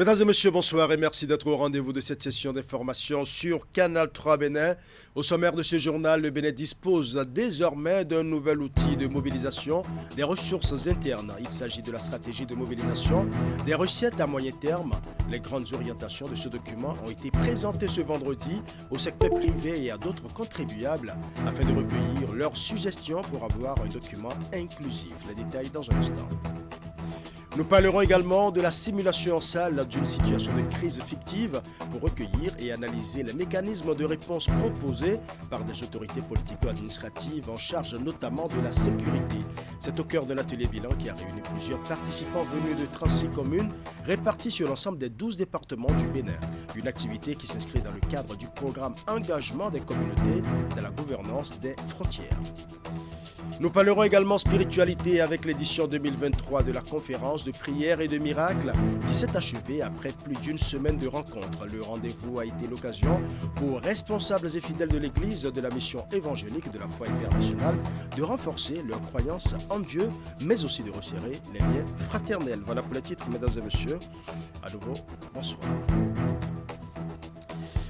Mesdames et messieurs, bonsoir et merci d'être au rendez-vous de cette session d'information sur Canal 3 Bénin. Au sommaire de ce journal, le Bénin dispose désormais d'un nouvel outil de mobilisation des ressources internes. Il s'agit de la stratégie de mobilisation des recettes à moyen terme. Les grandes orientations de ce document ont été présentées ce vendredi au secteur privé et à d'autres contribuables afin de recueillir leurs suggestions pour avoir un document inclusif. Les détails dans un instant. Nous parlerons également de la simulation en salle d'une situation de crise fictive pour recueillir et analyser les mécanismes de réponse proposés par des autorités politico-administratives en charge notamment de la sécurité. C'est au cœur de l'atelier bilan qui a réuni plusieurs participants venus de 36 communes réparties sur l'ensemble des 12 départements du Bénin. Une activité qui s'inscrit dans le cadre du programme Engagement des communautés dans la gouvernance des frontières. Nous parlerons également spiritualité avec l'édition 2023 de la conférence de prière et de miracles qui s'est achevée après plus d'une semaine de rencontres. Le rendez-vous a été l'occasion pour responsables et fidèles de l'Église de la mission évangélique de la foi internationale de renforcer leur croyance en Dieu, mais aussi de resserrer les liens fraternels. Voilà pour les titres, mesdames et messieurs. À nouveau, bonsoir.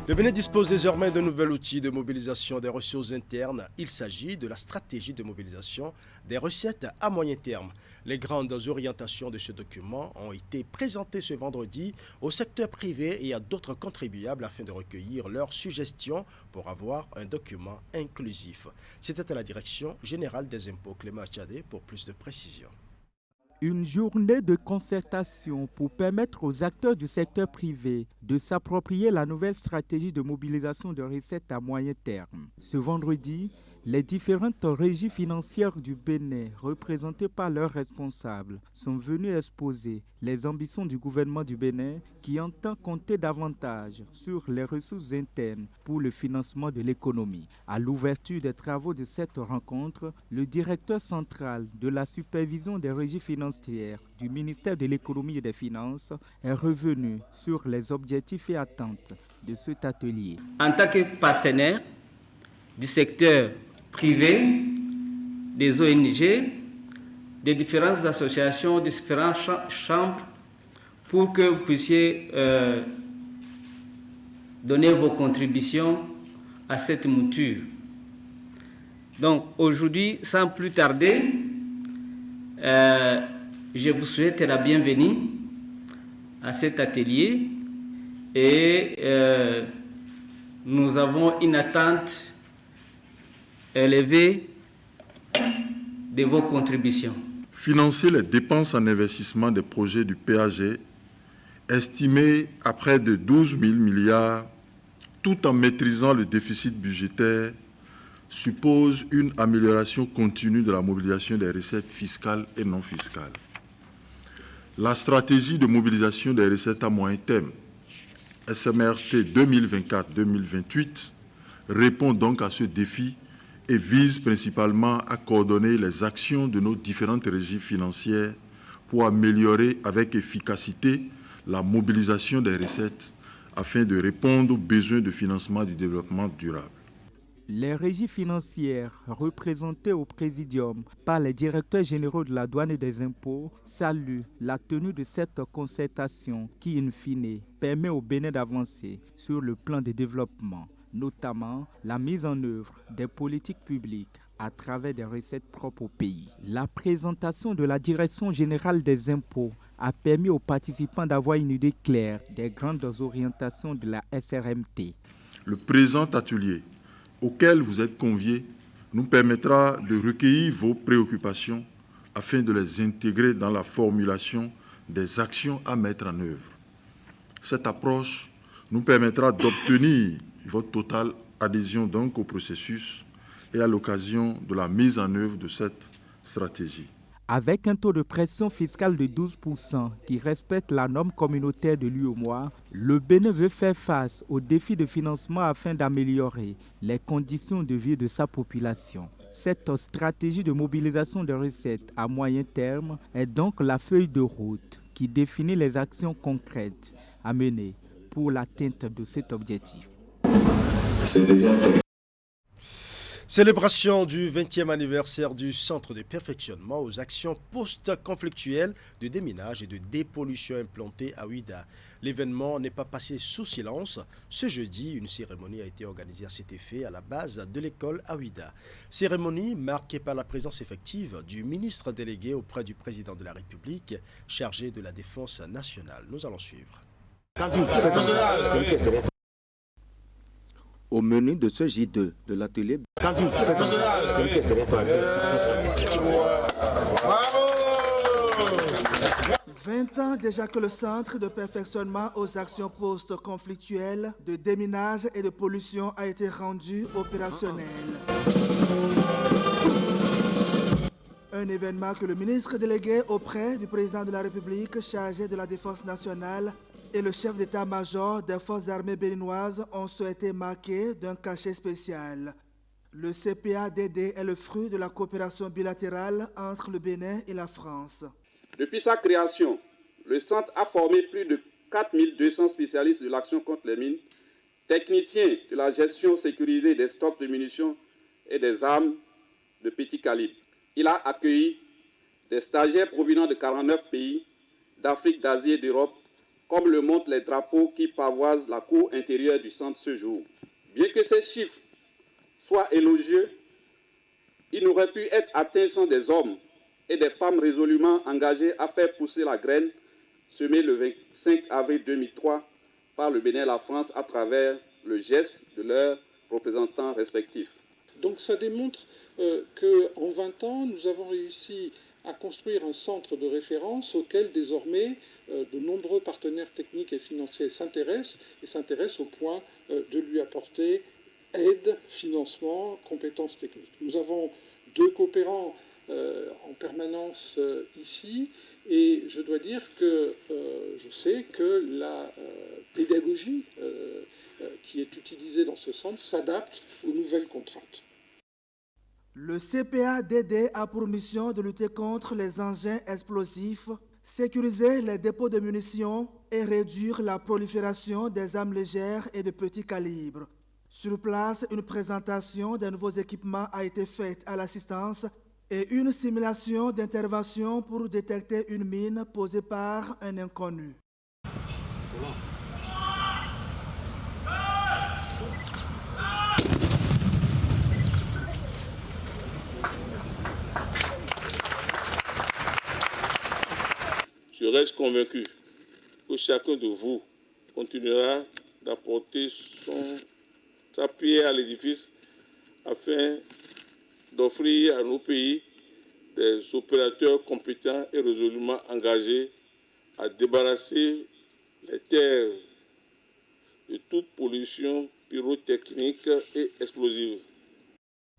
Le Bénin dispose désormais d'un nouvel outil de mobilisation des ressources internes. Il s'agit de la stratégie de mobilisation des recettes à moyen terme. Les grandes orientations de ce document ont été présentées ce vendredi au secteur privé et à d'autres contribuables afin de recueillir leurs suggestions pour avoir un document inclusif. C'était à la Direction générale des impôts Clément Achadé pour plus de précisions. Une journée de concertation pour permettre aux acteurs du secteur privé de s'approprier la nouvelle stratégie de mobilisation de recettes à moyen terme. Ce vendredi, les différentes régies financières du Bénin, représentées par leurs responsables, sont venues exposer les ambitions du gouvernement du Bénin qui entend compter davantage sur les ressources internes pour le financement de l'économie. À l'ouverture des travaux de cette rencontre, le directeur central de la supervision des régies financières du ministère de l'économie et des finances est revenu sur les objectifs et attentes de cet atelier. En tant que partenaire du secteur privé, des ONG, des différentes associations, des différentes chambres, pour que vous puissiez donner vos contributions à cette mouture. Donc aujourd'hui, sans plus tarder, je vous souhaite la bienvenue à cet atelier et nous avons une attente élevée de vos contributions. Financer les dépenses en investissement des projets du PAG estimés à près de 12 000 milliards tout en maîtrisant le déficit budgétaire suppose une amélioration continue de la mobilisation des recettes fiscales et non fiscales. La stratégie de mobilisation des recettes à moyen terme, SMRT 2024-2028, répond donc à ce défi et vise principalement à coordonner les actions de nos différentes régies financières pour améliorer avec efficacité la mobilisation des recettes afin de répondre aux besoins de financement du développement durable. Les régies financières représentées au Présidium par les directeurs généraux de la douane et des impôts saluent la tenue de cette concertation qui, in fine, permet au Bénin d'avancer sur le plan de développement, notamment la mise en œuvre des politiques publiques à travers des recettes propres au pays. La présentation de la Direction générale des impôts a permis aux participants d'avoir une idée claire des grandes orientations de la SRMT. Le présent atelier, auquel vous êtes conviés, nous permettra de recueillir vos préoccupations afin de les intégrer dans la formulation des actions à mettre en œuvre. Cette approche nous permettra d'obtenir votre totale adhésion donc au processus et à l'occasion de la mise en œuvre de cette stratégie. Avec un taux de pression fiscale de 12% qui respecte la norme communautaire de l'UEMOA, le Bénin veut faire face aux défis de financement afin d'améliorer les conditions de vie de sa population. Cette stratégie de mobilisation de recettes à moyen terme est donc la feuille de route qui définit les actions concrètes à mener pour l'atteinte de cet objectif. C'est déjà fait. Célébration du 20e anniversaire du Centre de perfectionnement aux actions post-conflictuelles de déminage et de dépollution implanté à Ouida. L'événement n'est pas passé sous silence. Ce jeudi, une cérémonie a été organisée à cet effet à la base de l'école à Ouida. Cérémonie marquée par la présence effective du ministre délégué auprès du président de la République chargé de la défense nationale. Nous allons suivre. Au menu de ce J2 de l'atelier, 20 ans déjà que le Centre de perfectionnement aux actions post-conflictuelles de déminage et de pollution a été rendu opérationnel. Un événement que le ministre délégué auprès du président de la République chargé de la défense nationale et le chef d'état-major des forces armées béninoises ont souhaité marquer d'un cachet spécial. Le CPA-DD est le fruit de la coopération bilatérale entre le Bénin et la France. Depuis sa création, le centre a formé plus de 4200 spécialistes de l'action contre les mines, techniciens de la gestion sécurisée des stocks de munitions et des armes de petit calibre. Il a accueilli des stagiaires provenant de 49 pays d'Afrique, d'Asie et d'Europe, comme le montrent les drapeaux qui pavoisent la cour intérieure du centre ce jour. Bien que ces chiffres soient élogieux, ils n'auraient pu être atteints sans des hommes et des femmes résolument engagés à faire pousser la graine semée le 25 avril 2003 par le Bénin et la France à travers le geste de leurs représentants respectifs. Donc ça démontre qu'en 20 ans, nous avons réussi à construire un centre de référence auquel désormais de nombreux partenaires techniques et financiers s'intéressent au point de lui apporter aide, financement, compétences techniques. Nous avons 2 coopérants en permanence ici, et je dois dire que je sais que la pédagogie qui est utilisée dans ce centre s'adapte aux nouvelles contraintes. Le CPA-DD a pour mission de lutter contre les engins explosifs, sécuriser les dépôts de munitions et réduire la prolifération des armes légères et de petit calibre. Sur place, une présentation des nouveaux équipements a été faite à l'assistance et une simulation d'intervention pour détecter une mine posée par un inconnu. Je reste convaincu que chacun de vous continuera d'apporter sa pierre à l'édifice afin d'offrir à nos pays des opérateurs compétents et résolument engagés à débarrasser les terres de toute pollution pyrotechnique et explosive.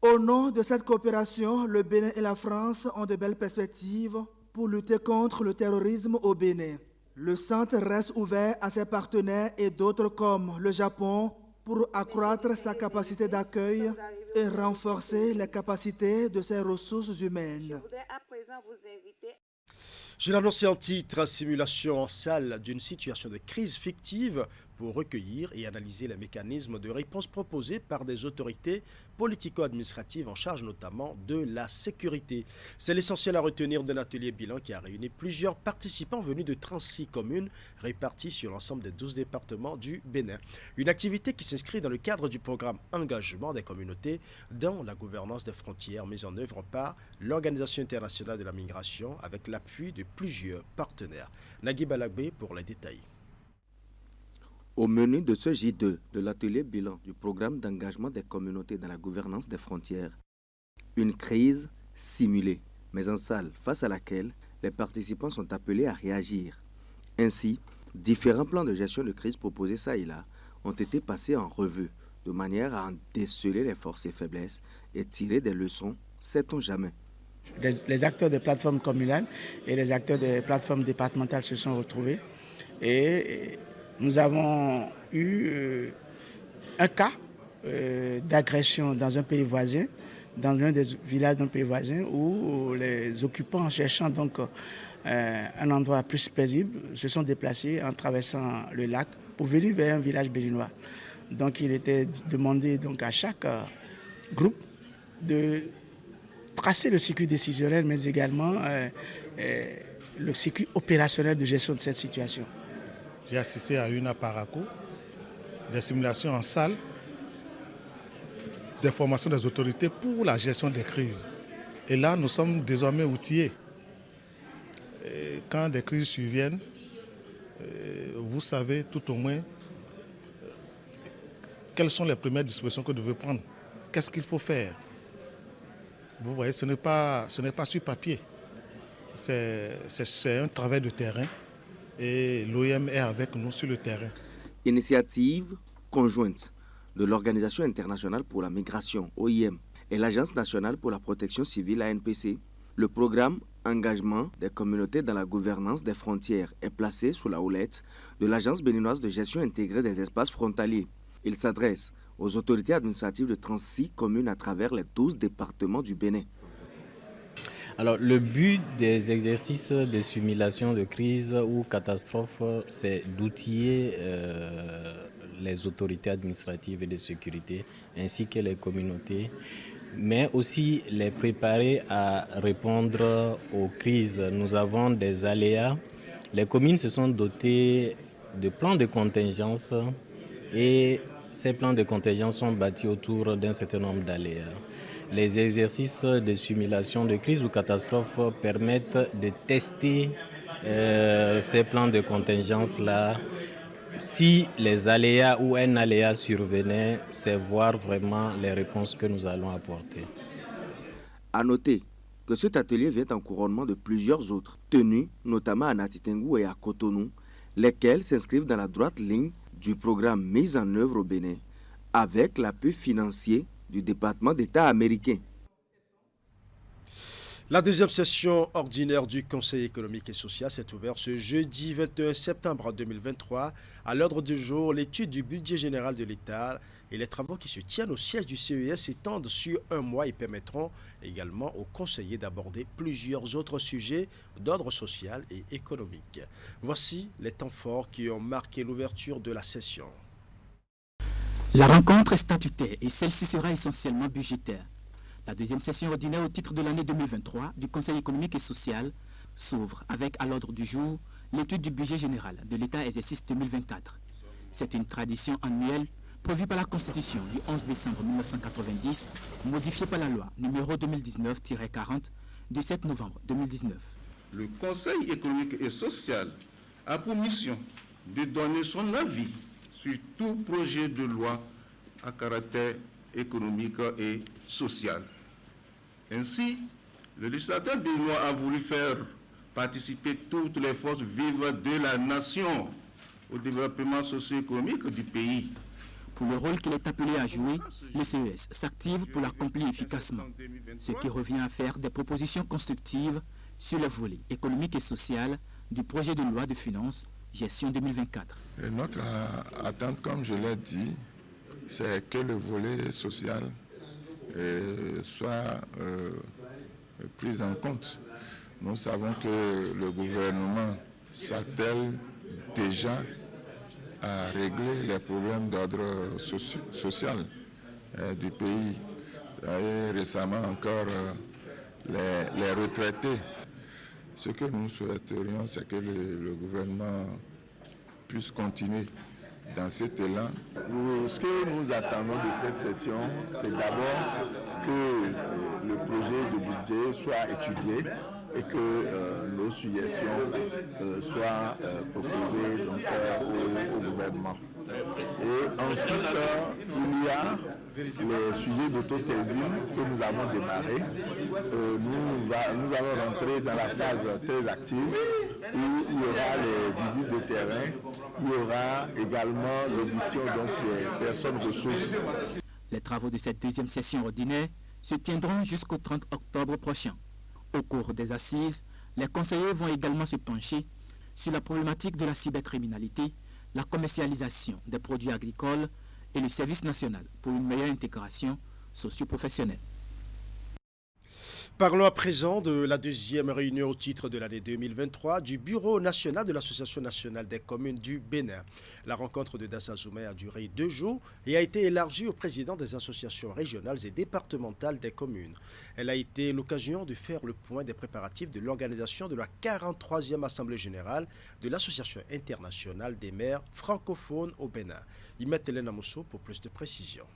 Au nom de cette coopération, le Bénin et la France ont de belles perspectives pour lutter contre le terrorisme au Bénin. Le centre reste ouvert à ses partenaires et d'autres comme le Japon pour accroître sa capacité d'accueil et renforcer les capacités de ses ressources humaines. Je voudrais à présent vous inviter. Je l'annonçais en titre, simulation en salle d'une situation de crise fictive pour recueillir et analyser les mécanismes de réponse proposés par des autorités politico-administratives en charge notamment de la sécurité. C'est l'essentiel à retenir d'un atelier bilan qui a réuni plusieurs participants venus de 36 communes réparties sur l'ensemble des 12 départements du Bénin. Une activité qui s'inscrit dans le cadre du programme Engagement des communautés dans la gouvernance des frontières mise en œuvre par l'Organisation internationale de la migration avec l'appui de plusieurs partenaires. Nagui Balagbe pour les détails. Au menu de ce J2 de l'atelier bilan du programme d'engagement des communautés dans la gouvernance des frontières, une crise simulée, mais en salle, face à laquelle les participants sont appelés à réagir. Ainsi, différents plans de gestion de crise proposés ça et là ont été passés en revue, de manière à en déceler les forces et faiblesses et tirer des leçons, sait-on jamais. Les acteurs des plateformes communales et les acteurs des plateformes départementales se sont retrouvés et nous avons eu un cas d'agression dans un pays voisin, dans l'un des villages d'un pays voisin, où les occupants, en cherchant donc un endroit plus paisible, se sont déplacés en traversant le lac pour venir vers un village béninois. Donc il était demandé donc, à chaque groupe de tracer le circuit décisionnel, mais également le circuit opérationnel de gestion de cette situation. J'ai assisté à une aparaco, des simulations en salle, des formations des autorités pour la gestion des crises. Et là, nous sommes désormais outillés. Et quand des crises surviennent, vous savez tout au moins quelles sont les premières dispositions que vous devez prendre. Qu'est-ce qu'il faut faire? Vous voyez, ce n'est pas sur papier. C'est un travail de terrain et l'OIM est avec nous sur le terrain. Initiative conjointe de l'Organisation internationale pour la migration, OIM, et l'Agence nationale pour la protection civile, ANPC, le programme Engagement des communautés dans la gouvernance des frontières est placé sous la houlette de l'Agence béninoise de gestion intégrée des espaces frontaliers. Il s'adresse aux autorités administratives de 36 communes à travers les 12 départements du Bénin. Alors, le but des exercices de simulation de crise ou catastrophe, c'est d'outiller les autorités administratives et de sécurité, ainsi que les communautés, mais aussi les préparer à répondre aux crises. Nous avons des aléas. Les communes se sont dotées de plans de contingence et ces plans de contingence sont bâtis autour d'un certain nombre d'aléas. Les exercices de simulation de crise ou catastrophe permettent de tester ces plans de contingence-là. Si les aléas ou un aléa survenait, c'est voir vraiment les réponses que nous allons apporter. À noter que cet atelier vient en couronnement de plusieurs autres, tenus notamment à Natitengou et à Cotonou, lesquels s'inscrivent dans la droite ligne du programme mis en œuvre au Bénin, avec l'appui financier du département d'État américain. La deuxième session ordinaire du Conseil économique et social s'est ouverte ce jeudi 21 septembre 2023. À l'ordre du jour, l'étude du budget général de l'État et les travaux qui se tiennent au siège du CES s'étendent sur un mois et permettront également aux conseillers d'aborder plusieurs autres sujets d'ordre social et économique. Voici les temps forts qui ont marqué l'ouverture de la session. La rencontre est statutaire et celle-ci sera essentiellement budgétaire. La deuxième session ordinaire au titre de l'année 2023 du Conseil économique et social s'ouvre avec à l'ordre du jour l'étude du budget général de l'État exercice 2024. C'est une tradition annuelle prévue par la Constitution du 11 décembre 1990, modifiée par la loi numéro 2019-40 du 7 novembre 2019. Le Conseil économique et social a pour mission de donner son avis sur tout projet de loi à caractère économique et social. Ainsi, le législateur béninois a voulu faire participer toutes les forces vives de la nation au développement socio-économique du pays. Pour le rôle qu'il est appelé à jouer, le CES s'active pour l'accomplir efficacement, ce qui revient à faire des propositions constructives sur le volet économique et social du projet de loi de finances gestion 2024. Et notre attente, comme je l'ai dit, c'est que le volet social soit pris en compte. Nous savons que le gouvernement s'attelle déjà à régler les problèmes d'ordre social du pays. Et récemment encore, les retraités. Ce que nous souhaiterions, c'est que le gouvernement puisse continuer dans cet élan. Ce que nous attendons de cette session, c'est d'abord que le projet de budget soit étudié et que nos suggestions soient proposées donc, au gouvernement. Et ensuite, il y a les sujets d'autosaisine que nous avons démarrés. Nous allons rentrer dans la phase très active où il y aura les visites de terrain, il y aura également l'audition des personnes ressources. Les travaux de cette deuxième session ordinaire se tiendront jusqu'au 30 octobre prochain. Au cours des assises, les conseillers vont également se pencher sur la problématique de la cybercriminalité, la commercialisation des produits agricoles et le service national pour une meilleure intégration socio-professionnelle. Parlons à présent de la deuxième réunion au titre de l'année 2023 du Bureau national de l'Association nationale des communes du Bénin. La rencontre de Dassazoumé a duré 2 jours et a été élargie aux présidents des associations régionales et départementales des communes. Elle a été l'occasion de faire le point des préparatifs de l'organisation de la 43e Assemblée générale de l'Association internationale des maires francophones au Bénin. Imet Hélène Amousso pour plus de précisions.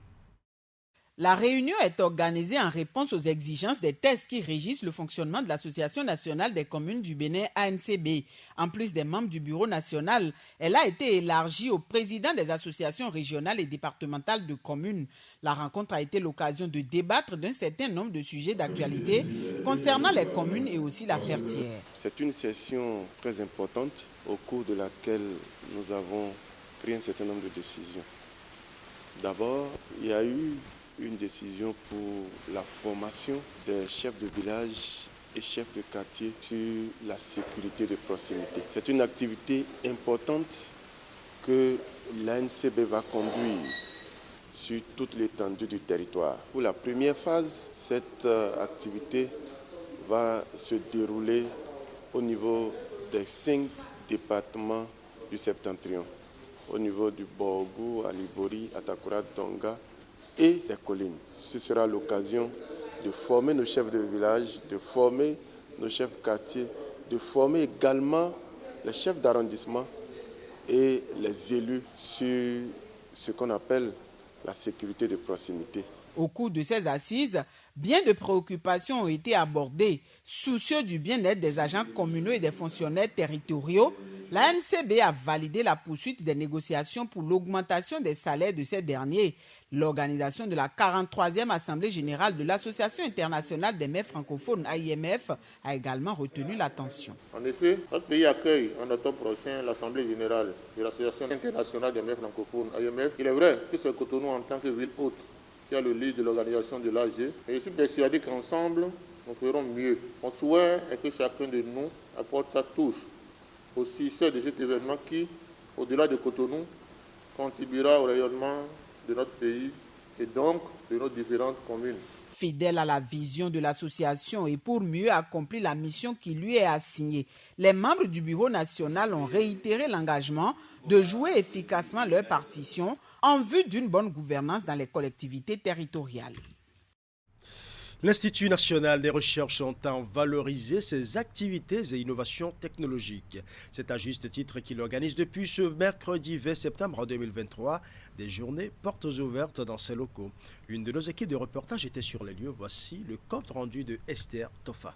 La réunion est organisée en réponse aux exigences des tests qui régissent le fonctionnement de l'Association nationale des communes du Bénin, ANCB. En plus des membres du bureau national, elle a été élargie aux présidents des associations régionales et départementales de communes. La rencontre a été l'occasion de débattre d'un certain nombre de sujets d'actualité concernant les communes et aussi la Fertière. C'est une session très importante au cours de laquelle nous avons pris un certain nombre de décisions. D'abord, il y a eu une décision pour la formation des chefs de village et chefs de quartier sur la sécurité de proximité. C'est une activité importante que l'ANCB va conduire sur toute l'étendue du territoire. Pour la première phase, cette activité va se dérouler au niveau des 5 départements du Septentrion, au niveau du Borgou, Alibori, Atakura, Donga et des collines. Ce sera l'occasion de former nos chefs de village, de former nos chefs de quartier, de former également les chefs d'arrondissement et les élus sur ce qu'on appelle la sécurité de proximité. Au cours de ces assises, bien de préoccupations ont été abordées. Soucieux du bien-être des agents communaux et des fonctionnaires territoriaux, la NCB a validé la poursuite des négociations pour l'augmentation des salaires de ces derniers. L'organisation de la 43e Assemblée générale de l'Association internationale des maires francophones, AIMF, a également retenu l'attention. En effet, notre pays accueille en octobre prochain l'Assemblée générale de l'Association internationale des maires francophones, AIMF. Il est vrai que c'est Cotonou en tant que ville hôte qui a le lead de l'organisation de l'AG. Et je suis persuadé qu'ensemble, nous ferons mieux. Mon souhait est que chacun de nous apporte sa touche au succès de cet événement qui, au-delà de Cotonou, contribuera au rayonnement de notre pays et donc de nos différentes communes. Fidèle à la vision de l'association et pour mieux accomplir la mission qui lui est assignée, les membres du bureau national ont réitéré l'engagement de jouer efficacement leur partition en vue d'une bonne gouvernance dans les collectivités territoriales. L'Institut national des recherches entend valoriser ses activités et innovations technologiques. C'est à juste titre qu'il organise depuis ce mercredi 20 septembre 2023 des journées portes ouvertes dans ses locaux. Une de nos équipes de reportage était sur les lieux. Voici le compte rendu de Esther Tofa.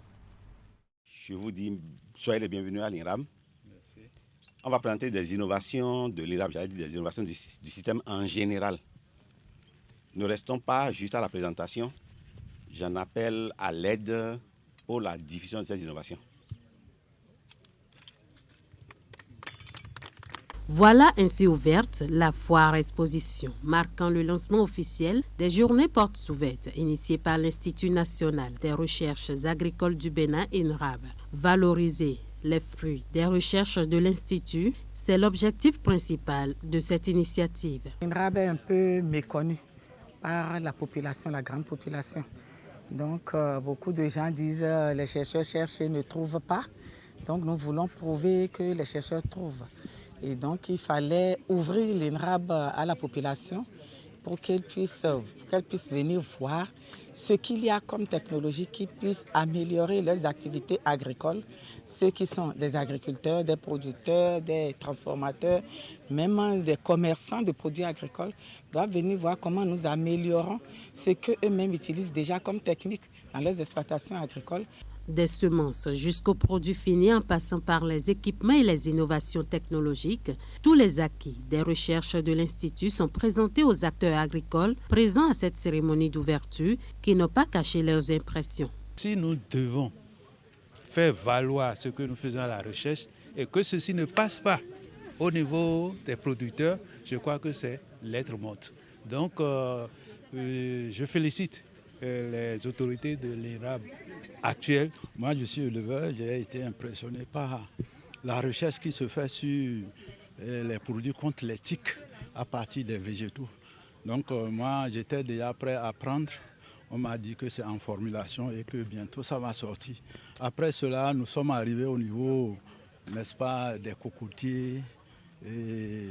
Je vous dis, soyez les bienvenus à l'INRAB. On va présenter des innovations de l'INRAB, j'allais dire des innovations du système en général. Ne restons pas juste à la présentation. J'en appelle à l'aide pour la diffusion de ces innovations. Voilà ainsi ouverte la foire exposition, marquant le lancement officiel des journées portes ouvertes initiées par l'Institut national des recherches agricoles du Bénin, INRAB. Valoriser les fruits des recherches de l'Institut, c'est l'objectif principal de cette initiative. INRAB est un peu méconnu par la population, la grande population. Donc, beaucoup de gens disent les chercheurs cherchent et ne trouvent pas. Donc, nous voulons prouver que les chercheurs trouvent. Et donc, il fallait ouvrir l'INRAB à la population pour qu'elle puisse venir voir ce qu'il y a comme technologie qui puisse améliorer leurs activités agricoles. Ceux qui sont des agriculteurs, des producteurs, des transformateurs, même des commerçants de produits agricoles, doivent venir voir comment nous améliorons ce qu'eux-mêmes utilisent déjà comme technique dans leurs exploitations agricoles. Des semences jusqu'aux produits finis en passant par les équipements et les innovations technologiques, tous les acquis des recherches de l'Institut sont présentés aux acteurs agricoles présents à cette cérémonie d'ouverture qui n'ont pas caché leurs impressions. Si nous devons faire valoir ce que nous faisons à la recherche et que ceci ne passe pas au niveau des producteurs, je crois que c'est lettre morte. Donc, je félicite les autorités de l'INRAB actuelles. Moi, je suis éleveur, j'ai été impressionné par la recherche qui se fait sur les produits contre les tiques à partir des végétaux. Donc, moi, j'étais déjà prêt à prendre. On m'a dit que c'est en formulation et que bientôt ça va sortir. Après cela, nous sommes arrivés au niveau, n'est-ce pas, des cocotiers. Et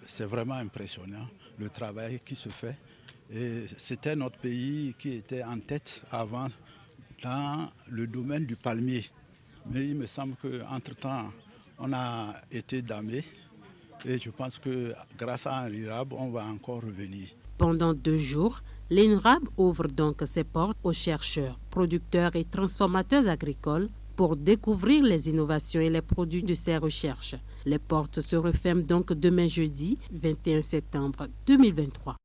c'est vraiment impressionnant le travail qui se fait. Et c'était notre pays qui était en tête avant dans le domaine du palmier. Mais il me semble qu'entre-temps, on a été damé. Et je pense que grâce à l'INRAB, on va encore revenir. Pendant 2 jours, l'INRAB ouvre donc ses portes aux chercheurs, producteurs et transformateurs agricoles pour découvrir les innovations et les produits de ces recherches. Les portes se referment donc demain jeudi, 21 septembre 2023.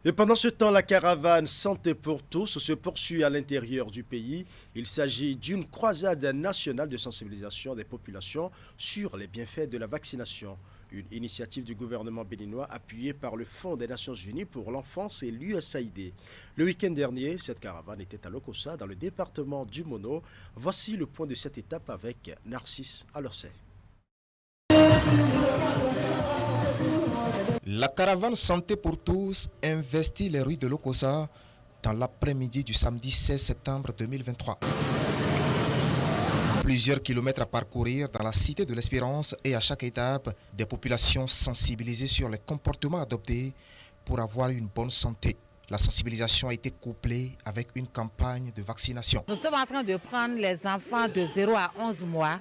Et pendant ce temps, la caravane Santé pour tous se poursuit à l'intérieur du pays. Il s'agit d'une croisade nationale de sensibilisation des populations sur les bienfaits de la vaccination. Une initiative du gouvernement béninois appuyée par le Fonds des Nations Unies pour l'enfance et l'USAID. Le week-end dernier, cette caravane était à Lokossa, dans le département du Mono. Voici le point de cette étape avec Narcisse Alorsay. La caravane Santé pour tous investit les rues de Lokossa dans l'après-midi du samedi 16 septembre 2023. Plusieurs kilomètres à parcourir dans la cité de l'Espérance et à chaque étape, des populations sensibilisées sur les comportements adoptés pour avoir une bonne santé. La sensibilisation a été couplée avec une campagne de vaccination. Nous sommes en train de prendre les enfants de 0 à 11 mois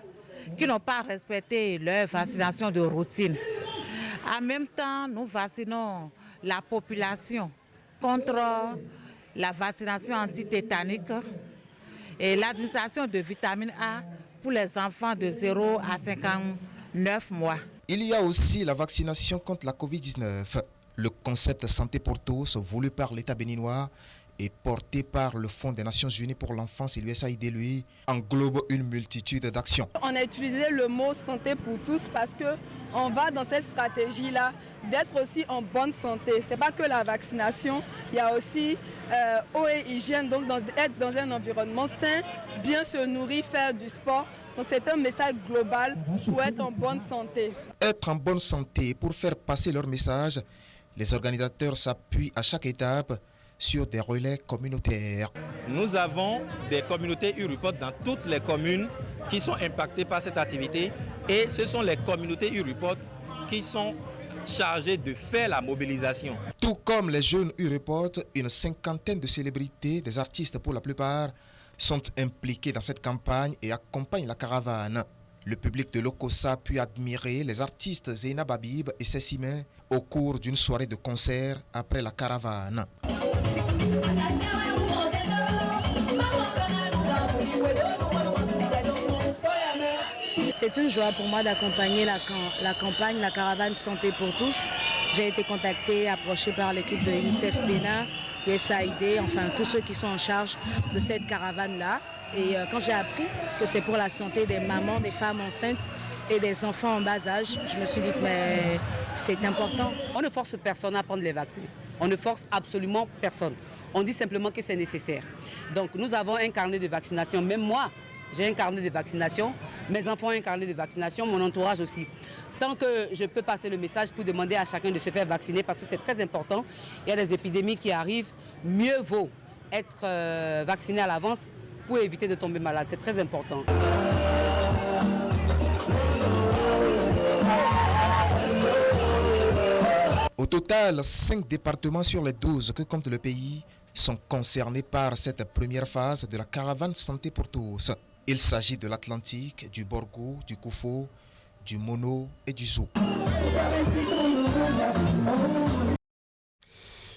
qui n'ont pas respecté leur vaccination de routine. En même temps, nous vaccinons la population contre la vaccination antitétanique et l'administration de vitamine A pour les enfants de 0 à 59 mois. Il y a aussi la vaccination contre la Covid-19. Le concept Santé pour tous, voulu par l'État béninois et porté par le Fonds des Nations Unies pour l'enfance et l'USAID, lui, englobe une multitude d'actions. On a utilisé le mot santé pour tous parce qu'on va dans cette stratégie-là d'être aussi en bonne santé. Ce n'est pas que la vaccination, il y a aussi eau et hygiène, donc être dans un environnement sain, bien se nourrir, faire du sport. Donc c'est un message global pour être en bonne santé. Être en bonne santé, pour faire passer leur message, les organisateurs s'appuient à chaque étape sur des relais communautaires. Nous avons des communautés URUPOT dans toutes les communes qui sont impactées par cette activité et ce sont les communautés URUPOT qui sont chargées de faire la mobilisation. Tout comme les jeunes URUPOT, une cinquantaine de célébrités, des artistes pour la plupart, sont impliqués dans cette campagne et accompagnent la caravane. Le public de Lokossa a pu admirer les artistes Zeynab Habib et Sessime au cours d'une soirée de concert après la caravane. C'est une joie pour moi d'accompagner la campagne, la caravane Santé pour tous. J'ai été contactée, approchée par l'équipe de UNICEF Bénin, USAID, enfin tous ceux qui sont en charge de cette caravane-là. Et quand j'ai appris que c'est pour la santé des mamans, des femmes enceintes et des enfants en bas âge, je me suis dit mais c'est important. On ne force personne à prendre les vaccins. On ne force absolument personne. On dit simplement que c'est nécessaire. Donc nous avons un carnet de vaccination. Même moi, j'ai un carnet de vaccination. Mes enfants ont un carnet de vaccination, mon entourage aussi. Tant que je peux passer le message pour demander à chacun de se faire vacciner parce que c'est très important. Il y a des épidémies qui arrivent. Mieux vaut être vacciné à l'avance pour éviter de tomber malade. C'est très important. Au total, 5 départements sur les 12 que compte le pays sont concernés par cette première phase de la caravane Santé pour tous. Il s'agit de l'Atlantique, du Borgo, du Koufo, du Mono et du Zou.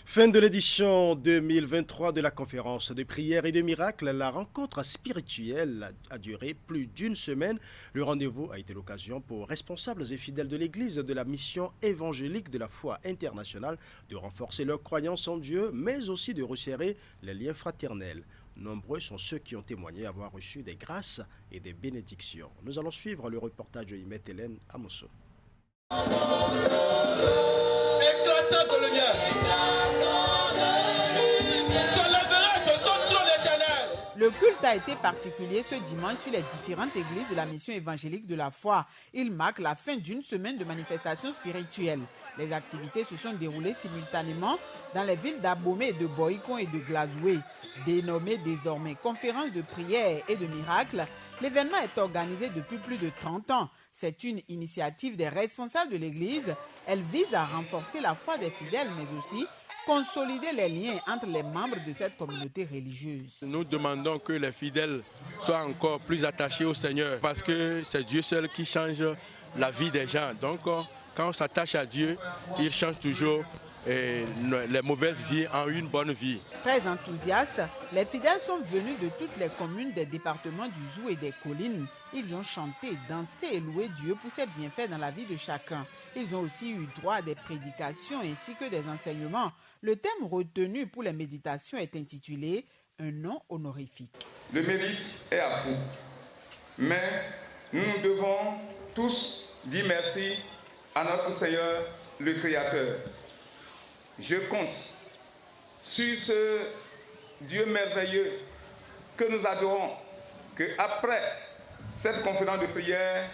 Fin de l'édition 2023 de la conférence de prière et de miracles. La rencontre spirituelle a duré plus d'une semaine. Le rendez-vous a été l'occasion pour responsables et fidèles de l'Église de la mission évangélique de la foi internationale de renforcer leur croyance en Dieu, mais aussi de resserrer les liens fraternels. Nombreux sont ceux qui ont témoigné avoir reçu des grâces et des bénédictions. Nous allons suivre le reportage de Imet Hélène Amosso. Éclatante de lumière. Le culte a été particulier ce dimanche sur les différentes églises de la mission évangélique de la foi. Il marque la fin d'une semaine de manifestations spirituelles. Les activités se sont déroulées simultanément dans les villes d'Abomey, de Boycon et de Glazoué. Dénommée désormais conférence de prière et de miracles, l'événement est organisé depuis plus de 30 ans. C'est une initiative des responsables de l'Église. Elle vise à renforcer la foi des fidèles, mais aussi consolider les liens entre les membres de cette communauté religieuse. Nous demandons que les fidèles soient encore plus attachés au Seigneur parce que c'est Dieu seul qui change la vie des gens. Donc quand on s'attache à Dieu, il change toujours les mauvaises vies en une bonne vie. Très enthousiastes, les fidèles sont venus de toutes les communes des départements du Zou et des collines. Ils ont chanté, dansé et loué Dieu pour ses bienfaits dans la vie de chacun. Ils ont aussi eu droit à des prédications ainsi que des enseignements. Le thème retenu pour les méditations est intitulé « Un nom honorifique ». Le mérite est à vous, mais nous devons tous dire merci à notre Seigneur, le Créateur. Je compte sur ce Dieu merveilleux que nous adorons, qu'après cette conférence de prière,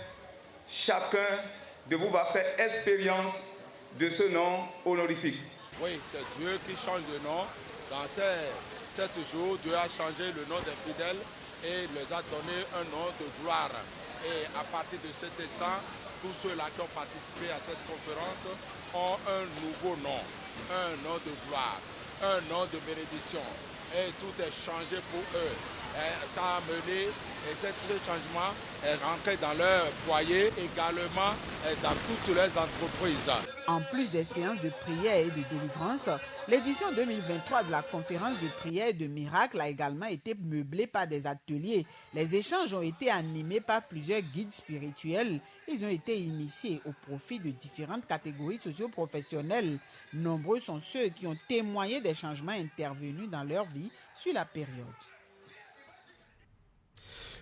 chacun de vous va faire expérience de ce nom honorifique. Oui, c'est Dieu qui change de nom. Dans ces 7 jours, Dieu a changé le nom des fidèles et leur a donné un nom de gloire. Et à partir de cet instant, tous ceux-là qui ont participé à cette conférence ont un nouveau nom, un nom de gloire, un nom de bénédiction. Et tout est changé pour eux. Et ça a mené, et ce changement est rentré dans leur foyer, également dans toutes leurs entreprises. En plus des séances de prière et de délivrance, l'édition 2023 de la conférence de prière et de miracles a également été meublée par des ateliers. Les échanges ont été animés par plusieurs guides spirituels. Ils ont été initiés au profit de différentes catégories socio-professionnelles. Nombreux sont ceux qui ont témoigné des changements intervenus dans leur vie sur la période.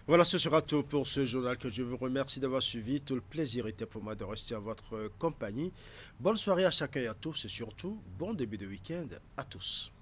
Voilà, ce sera tout pour ce journal que je vous remercie d'avoir suivi. Tout le plaisir était pour moi de rester en votre compagnie. Bonne soirée à chacun et à tous et surtout, bon début de week-end à tous.